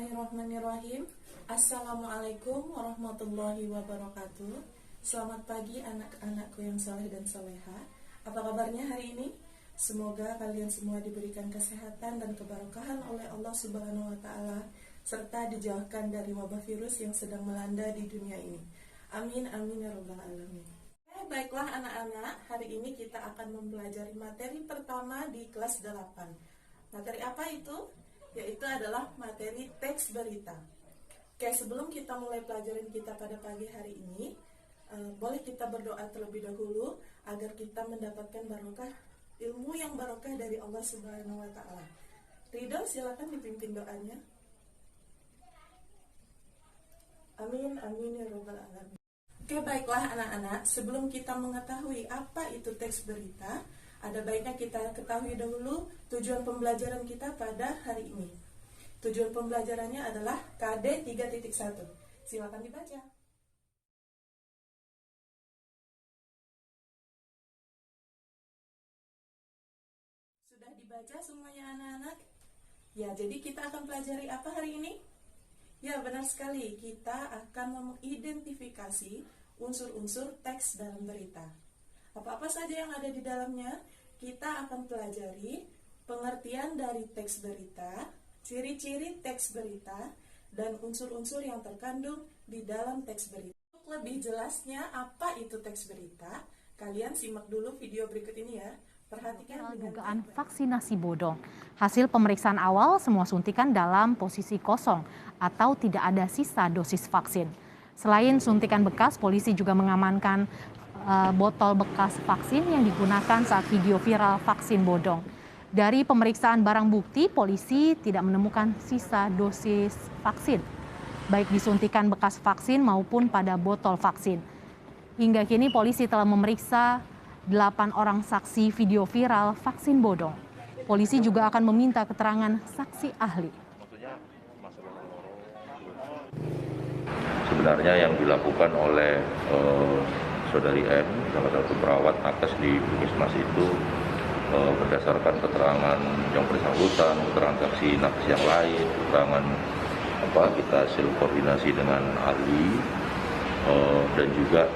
Bismillahirrahmanirrahim. Assalamualaikum warahmatullahi wabarakatuh. Selamat pagi anak-anakku yang saleh dan soleha. Apa kabarnya hari ini? Semoga kalian semua diberikan kesehatan dan keberkahan oleh Allah Subhanahu wa Ta'ala, serta dijauhkan dari wabah virus yang sedang melanda di dunia ini. Amin amin ya rabbal alamin. Baiklah anak-anak, hari ini kita akan mempelajari materi pertama di kelas 8. Materi apa itu? Yaitu adalah materi teks berita. Oke, sebelum kita mulai pelajaran kita pada pagi hari ini, boleh kita berdoa terlebih dahulu agar kita mendapatkan barokah, ilmu yang barokah dari Allah Subhanahu wa Ta'ala. Ridho, silakan dipimpin doanya. Amin amin ya rabbal alamin. Oke, baiklah anak-anak, sebelum kita mengetahui apa itu teks berita, ada baiknya kita ketahui dahulu tujuan pembelajaran kita pada hari ini. Tujuan pembelajarannya adalah KD 3.1. Silakan dibaca. Sudah dibaca semuanya anak-anak? Ya, jadi kita akan pelajari apa hari ini? Ya, benar sekali. Kita akan mengidentifikasi unsur-unsur teks dalam berita. Apa-apa saja yang ada di dalamnya, kita akan pelajari pengertian dari teks berita, ciri-ciri teks berita, dan unsur-unsur yang terkandung di dalam teks berita. Untuk lebih jelasnya apa itu teks berita, kalian simak dulu video berikut ini ya. Perhatikan dugaan vaksinasi bodong. Hasil pemeriksaan awal, semua suntikan dalam posisi kosong atau tidak ada sisa dosis vaksin. Selain suntikan bekas, polisi juga mengamankan botol bekas vaksin yang digunakan saat video viral vaksin bodong. Dari pemeriksaan barang bukti, polisi tidak menemukan sisa dosis vaksin, baik disuntikan bekas vaksin maupun pada botol vaksin. Hingga kini polisi telah memeriksa 8 orang saksi video viral vaksin bodong. Polisi juga akan meminta keterangan saksi ahli. Sebenarnya yang dilakukan oleh Saudari M, salah satu perawat nakes di Puskesmas itu berdasarkan keterangan yang bersangkutan, keterangan saksi nakes yang lain, keterangan kita hasil koordinasi dengan ahli dan juga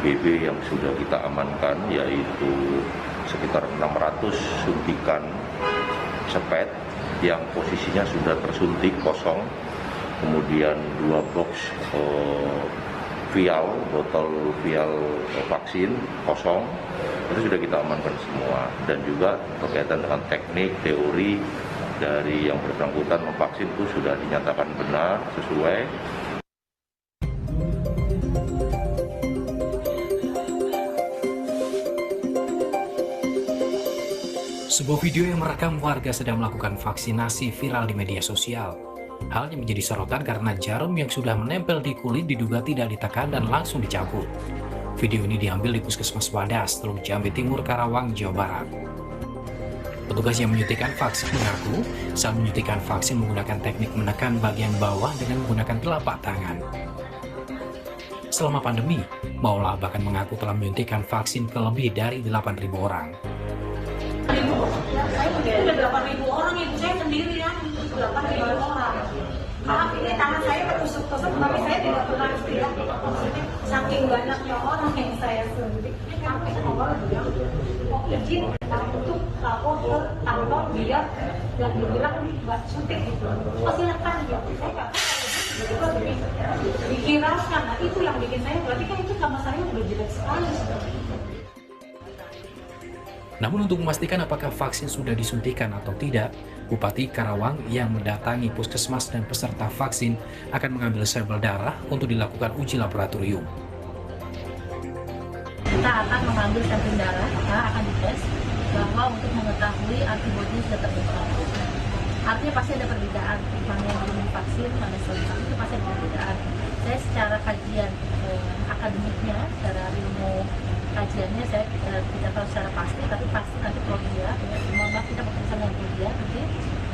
BB yang sudah kita amankan, yaitu sekitar 600 suntikan sepet yang posisinya sudah tersuntik kosong, kemudian 2 box botol vial vaksin kosong, itu sudah kita amankan semua. Dan juga berkaitan dengan teknik, teori dari yang bersangkutan memvaksin itu sudah dinyatakan benar, sesuai. Sebuah video yang merekam warga sedang melakukan vaksinasi viral di media sosial. Hal yang menjadi sorotan karena jarum yang sudah menempel di kulit diduga tidak ditekan dan langsung dicabut. Video ini diambil di Puskesmas Wadas, Teluk Jambe Timur, Karawang, Jawa Barat. Petugas yang menyuntikkan vaksin mengaku saat menyuntikkan vaksin menggunakan teknik menekan bagian bawah dengan menggunakan telapak tangan. Selama pandemi, Maula bahkan mengaku telah menyuntikkan vaksin ke lebih dari 8.000 orang. Saya udah 8.000 orang, ibu saya sendiri ya, 8.000 orang. Maaf, ini tangan saya tertusuk-tusuk, tapi saya tidak pernah istilah. Maksudnya, saking banyaknya orang yang saya suntik, sampai orang bilang, kok izin untuk lapor ke kantor biar dan dibilang nggak suntik gitu. Oh silakan, ya. Saya nggak tahu, dikirakan. Nah itu yang bikin saya, berarti kan itu sama saya udah jelek sekali. Namun untuk memastikan apakah vaksin sudah disuntikan atau tidak, Bupati Karawang yang mendatangi puskesmas dan peserta vaksin akan mengambil sampel darah untuk dilakukan uji laboratorium. Kita akan mengambil sampel darah, akan dites bahwa untuk mengetahui antibodi sudah terbentuk. Artinya pasti ada perbedaan, mana yang belum vaksin, mana selesai, itu pasti ada perbedaan. Saya secara kajian akademiknya, secara ilmu kajiannya saya tidak tahu secara pasti, tapi pasti nanti Prodia, mohon kita bekerja dengan Prodia, nanti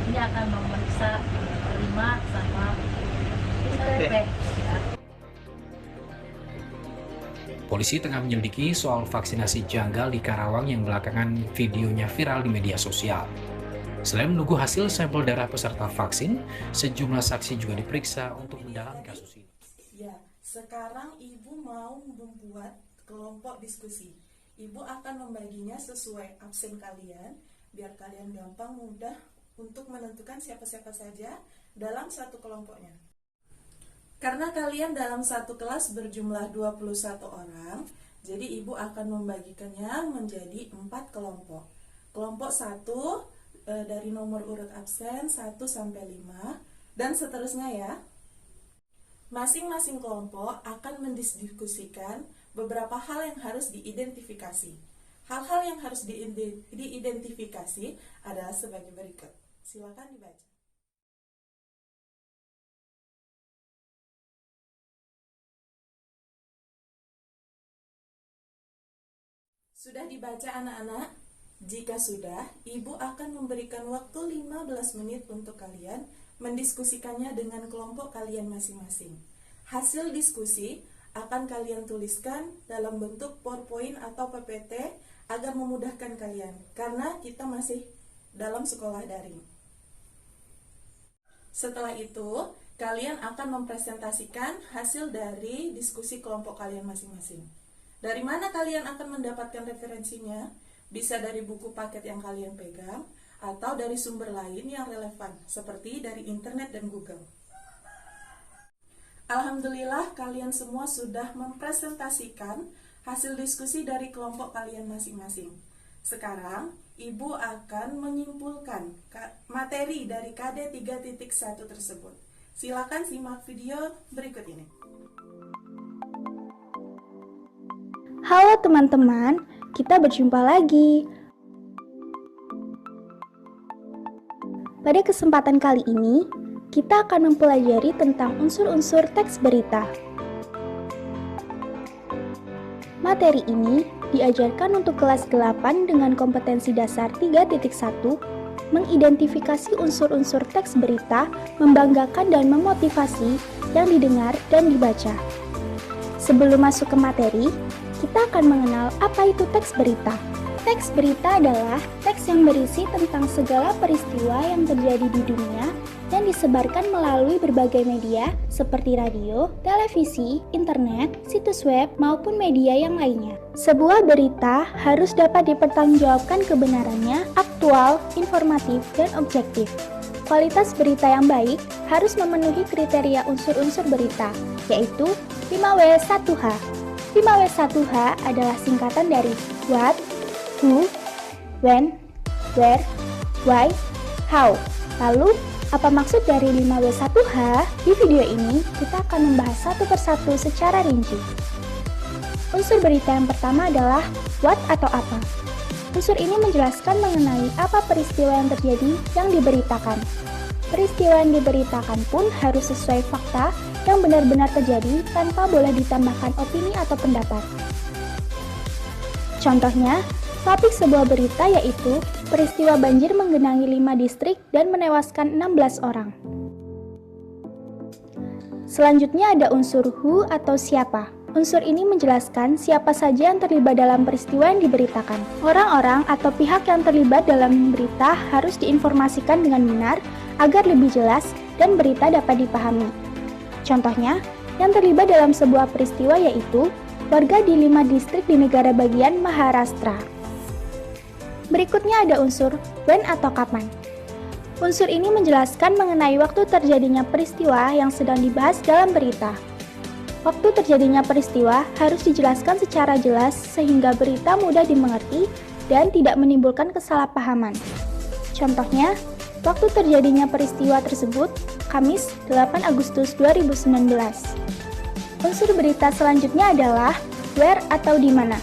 ini akan memeriksa 5 sama IP. Ya. Polisi tengah menyelidiki soal vaksinasi janggal di Karawang yang belakangan videonya viral di media sosial. Selain menunggu hasil sampel darah peserta vaksin, sejumlah saksi juga diperiksa untuk mendalami kasus ini. Ya, sekarang Ibu mau membuat kelompok diskusi. Ibu akan membaginya sesuai absen kalian, biar kalian gampang mudah untuk menentukan siapa-siapa saja dalam satu kelompoknya. Karena kalian dalam satu kelas berjumlah 21 orang, jadi Ibu akan membagikannya menjadi 4 kelompok. Kelompok 1 dari nomor urut absen 1 sampai 5 dan seterusnya ya. Masing-masing kelompok akan mendiskusikan beberapa hal yang harus diidentifikasi. Hal-hal yang harus diidentifikasi adalah sebagai berikut. Silakan dibaca. Sudah dibaca anak-anak? Jika sudah, Ibu akan memberikan waktu 15 menit untuk kalian mendiskusikannya dengan kelompok kalian masing-masing. Hasil diskusi akan kalian tuliskan dalam bentuk PowerPoint atau PPT agar memudahkan kalian, karena kita masih dalam sekolah daring. Setelah itu, kalian akan mempresentasikan hasil dari diskusi kelompok kalian masing-masing. Dari mana kalian akan mendapatkan referensinya? Bisa dari buku paket yang kalian pegang, atau dari sumber lain yang relevan, seperti dari internet dan Google. Alhamdulillah, kalian semua sudah mempresentasikan hasil diskusi dari kelompok kalian masing-masing. Sekarang, Ibu akan menyimpulkan materi dari KD 3.1 tersebut. Silakan simak video berikut ini. Halo teman-teman, kita berjumpa lagi. Pada kesempatan kali ini, kita akan mempelajari tentang unsur-unsur teks berita. Materi ini diajarkan untuk kelas 8 dengan kompetensi dasar 3.1, mengidentifikasi unsur-unsur teks berita, membanggakan dan memotivasi yang didengar dan dibaca. Sebelum masuk ke materi, kita akan mengenal apa itu teks berita. Teks berita adalah teks yang berisi tentang segala peristiwa yang terjadi di dunia dan disebarkan melalui berbagai media seperti radio, televisi, internet, situs web, maupun media yang lainnya. Sebuah berita harus dapat dipertanggungjawabkan kebenarannya, aktual, informatif, dan objektif. Kualitas berita yang baik harus memenuhi kriteria unsur-unsur berita, yaitu 5W1H. 5W1H adalah singkatan dari what, who, when, where, why, how. Lalu, apa maksud dari 5W1H? Di video ini, kita akan membahas satu persatu secara rinci. Unsur berita yang pertama adalah what atau apa. Unsur ini menjelaskan mengenai apa peristiwa yang terjadi yang diberitakan. Peristiwa yang diberitakan pun harus sesuai fakta yang benar-benar terjadi tanpa boleh ditambahkan opini atau pendapat. Contohnya, topik sebuah berita yaitu peristiwa banjir menggenangi 5 distrik dan menewaskan 16 orang. Selanjutnya ada unsur who atau siapa. Unsur ini menjelaskan siapa saja yang terlibat dalam peristiwa yang diberitakan. Orang-orang atau pihak yang terlibat dalam berita harus diinformasikan dengan benar agar lebih jelas dan berita dapat dipahami. Contohnya, yang terlibat dalam sebuah peristiwa yaitu warga di 5 distrik di negara bagian Maharashtra. Berikutnya ada unsur when atau kapan. Unsur ini menjelaskan mengenai waktu terjadinya peristiwa yang sedang dibahas dalam berita. Waktu terjadinya peristiwa harus dijelaskan secara jelas sehingga berita mudah dimengerti dan tidak menimbulkan kesalahpahaman. Contohnya, waktu terjadinya peristiwa tersebut, Kamis 8 Agustus 2019. Unsur berita selanjutnya adalah where atau di mana.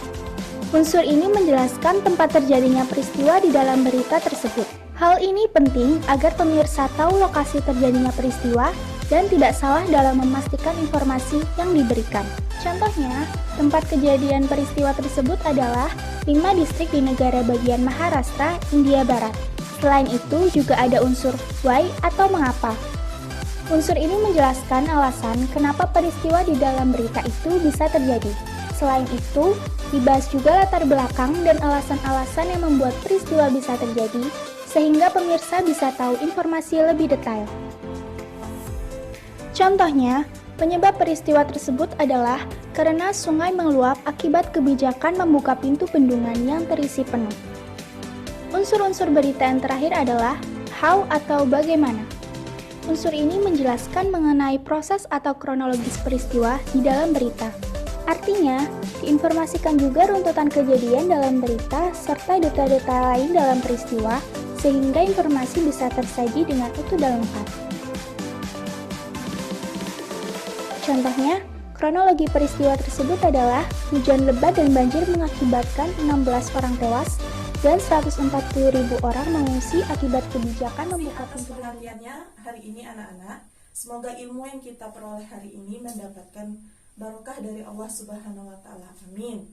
Unsur ini menjelaskan tempat terjadinya peristiwa di dalam berita tersebut. Hal ini penting agar pemirsa tahu lokasi terjadinya peristiwa dan tidak salah dalam memastikan informasi yang diberikan. Contohnya, tempat kejadian peristiwa tersebut adalah 5 distrik di negara bagian Maharashtra, India Barat. Selain itu, juga ada unsur why atau mengapa. Unsur ini menjelaskan alasan kenapa peristiwa di dalam berita itu bisa terjadi. Selain itu, dibahas juga latar belakang dan alasan-alasan yang membuat peristiwa bisa terjadi, sehingga pemirsa bisa tahu informasi lebih detail. Contohnya, penyebab peristiwa tersebut adalah karena sungai meluap akibat kebijakan membuka pintu bendungan yang terisi penuh. Unsur-unsur berita yang terakhir adalah how atau bagaimana. Unsur ini menjelaskan mengenai proses atau kronologis peristiwa di dalam berita. Artinya, diinformasikan juga runtutan kejadian dalam berita serta detail-detail lain dalam peristiwa sehingga informasi bisa tersaji dengan utuh dan lengkap. Contohnya, kronologi peristiwa tersebut adalah hujan lebat dan banjir mengakibatkan 16 orang tewas dan 140.000 orang mengungsi akibat kebijakan membuka Atas pintu. perhatiannya hari ini anak-anak, semoga ilmu yang kita peroleh hari ini mendapatkan barokah dari Allah Subhanahu wa Ta'ala. Amin.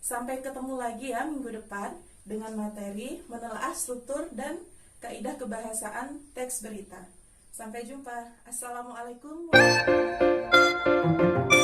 Sampai ketemu lagi ya minggu depan dengan materi menelaah struktur dan kaidah kebahasaan teks berita. Sampai jumpa. Assalamualaikum warahmatullahi wabarakatuh.